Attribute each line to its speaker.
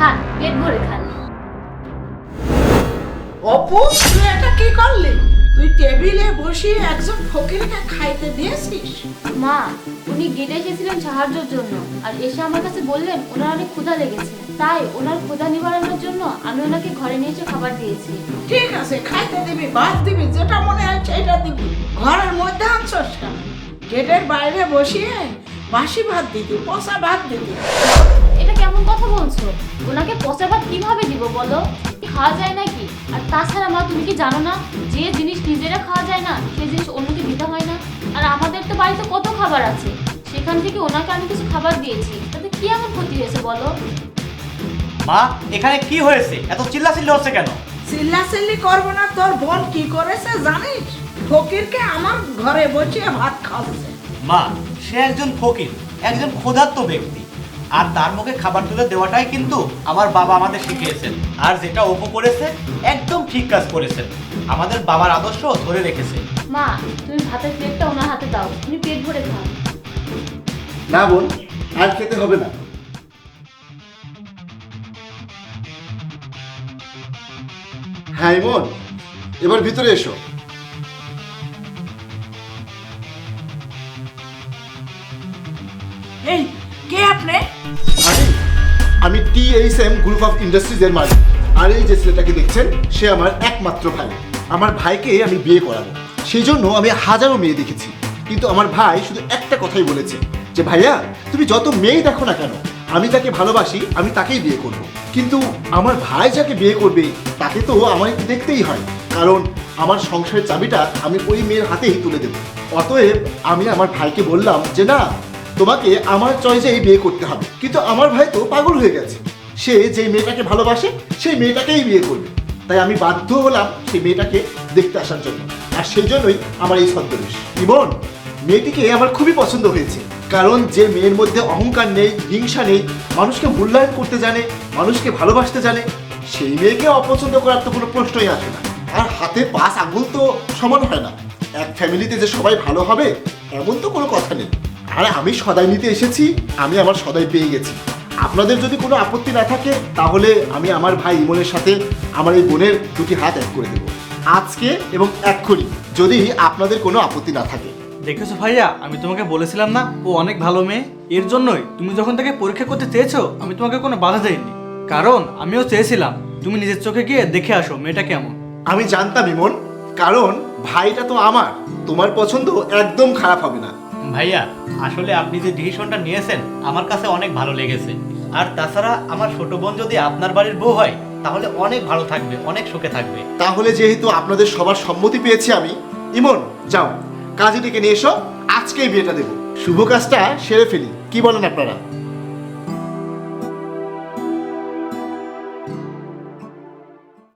Speaker 1: খান, পেট ভরে খান।
Speaker 2: অপু, তুই এটা কি করলি? তুই টেবিলে বসিয়ে একজন ফকিরকে খাইতে দিয়েছিস?
Speaker 1: মা, উনি গেটে এসেছিলেন সাহায্যের জন্য, আর এসে আমার কাছে বললেন ওনার অনেক ক্ষুধা লেগেছে, তাই ওনার ক্ষুধা নিবারণের জন্য আমি ওনাকে ঘরে নিয়ে এসে খাবার দিয়েছি।
Speaker 2: ঠিক আছে, খাইতে দিবি, ভাত দিবি, যেটা মনে হয় সেটা দিবি। ঘরের মধ্যে আনছস কেন? গেটের বাইরে বসিয়ে বাসি ভাত দিবি, পচা ভাত দিবি।
Speaker 1: এটা কেমন কথা বলছো? ওনাকে পচা ভাত কিভাবে দিব বলো? খাওয়া যায় নাকি? আর তাছাড়া মা, তুমি কি জানো না যে জিনিস নিজেরা খাওয়া যায় না সেই জিনিস অন্যকে দিতে হয় না? আর আমাদের তো বাড়িতে কত খাবার আছে, সেখান থেকে ওনাকে আমি কিছু খাবার দিয়েছি, তাতে কি এমন ক্ষতি হয়েছে বলো?
Speaker 3: মা, এখানে কি হয়েছে? এত চিল্লাচিল্লি হচ্ছে কেন?
Speaker 2: চিল্লাচিল্লি করবো না? তোর বোন কি করেছে জানিস? ফকিরকে আমার ঘরে বসিয়ে ভাত খাওয়াচ্ছে।
Speaker 3: মা, সে একজন ফকির, একজন ক্ষুধার্ত ব্যক্তি, আর তার মুখে খাবার তুলে দেওয়াটাই কিন্তু আমার বাবা আমাদের শিখিয়েছেন। আর যেটা অপু করেছে একদম ঠিক কাজ করেছেন, আমাদের বাবার আদর্শ ধরে রেখেছে।
Speaker 1: মা, তুমি ভাতের প্লেটটা ওনার হাতে দাও, উনি পেট ভরে খান।
Speaker 4: না বোন, আর খেতে হবে না। হ্যাঁ ইমন, এবার ভিতরে এসো।
Speaker 2: এই, কে আপনি?
Speaker 4: আমি TSM গ্রুপ অফ ইন্ডাস্ট্রিজ এর মালিক। আর এই যে ছেলেটাকে দেখছেন, সে আমার একমাত্র ভাই। আমার ভাইকে আমি বিয়ে করাবো, সেই জন্য আমি হাজারো মেয়ে দেখেছি, কিন্তু আমার ভাই শুধু একটা কথাই বলেছে যে ভাইয়া, তুমি যত মেয়ে দেখো না কেন, আমি যাকে ভালোবাসি আমি তাকেই বিয়ে করব। কিন্তু আমার ভাই যাকে বিয়ে করবে তাকে তো আমার একটু দেখতেই হয়, কারণ আমার সংসারের চাবিটা আমি ওই মেয়ের হাতেই তুলে দেবো। অতএব আমি আমার ভাইকে বললাম যে না, তোমাকে আমার চয়েসেই বিয়ে করতে হবে। কিন্তু আমার ভাই তো পাগল হয়ে গেছে, সে যে মেয়েটাকে ভালোবাসে সেই মেয়েটাকেই বিয়ে করবে। তাই আমি বাধ্য হলাম সেই মেয়েটাকে দেখতে আসার জন্য, আর সেই জন্যই আমার এই ছদ্মবেশ। ইমন, মেয়েটিকে আমার খুবই পছন্দ হয়েছে, কারণ যে মেয়ের মধ্যে অহংকার নেই, হিংসা নেই, মানুষকে মূল্যায়ন করতে জানে, মানুষকে ভালোবাসতে জানে, সেই মেয়েকে অপছন্দ করার তো কোনো প্রশ্নই আসে না। আর হাতে 5 আঙ্গুল তো সমান হয় না, এক ফ্যামিলিতে যে সবাই ভালো হবে এমন তো কোনো কথা নেই। আর আমি সদাই নিতে এসেছি, আমি আমার সদাই পেয়ে গেছি। আপনাদের যদি কোনো আপত্তি না থাকে তাহলে আমি আমার ভাই ইমনের সাথে আমার এই বোনের দুটি হাত এক করে দেবো আজকে এবং এক্ষুনি, যদি আপনাদের কোনো আপত্তি না থাকে।
Speaker 5: দেখেছো ভাইয়া, আমি তোমাকে বলেছিলাম না ও অনেক ভালো মেয়ে? এর জন্যই তুমি যখন তাকে পরীক্ষা করতে চেয়েছো আমি তোমাকে কোনো বাধা দেইনি, কারণ আমিও চেয়েছিলাম তুমি নিজের চোখে গিয়ে দেখে আসো মেয়েটা কেমন।
Speaker 4: আমি জানতাম ইমন, কারণ ভাইটা তো আমার, তোমার পছন্দ একদম খারাপ হবে না।
Speaker 3: ভাইয়া, আসলে আপনি যে ডিসিশনটা নিয়েছেন আমার কাছে অনেক ভালো লেগেছে। আর তাছাড়া আমার ছোট বোন যদি আপনার বাড়ির বউ হয় তাহলে অনেক ভালো থাকবে, অনেক সুখে থাকবে।
Speaker 4: তাহলে যেহেতু আপনাদের সবার সম্মতি পেয়েছি আমি, ইমন যাও কাজে ডেকে নিয়ে এসো, আজকেই বিয়েটা দেবো, শুভ কাজটা সেরে ফেলি, কি বলেন আপনারা?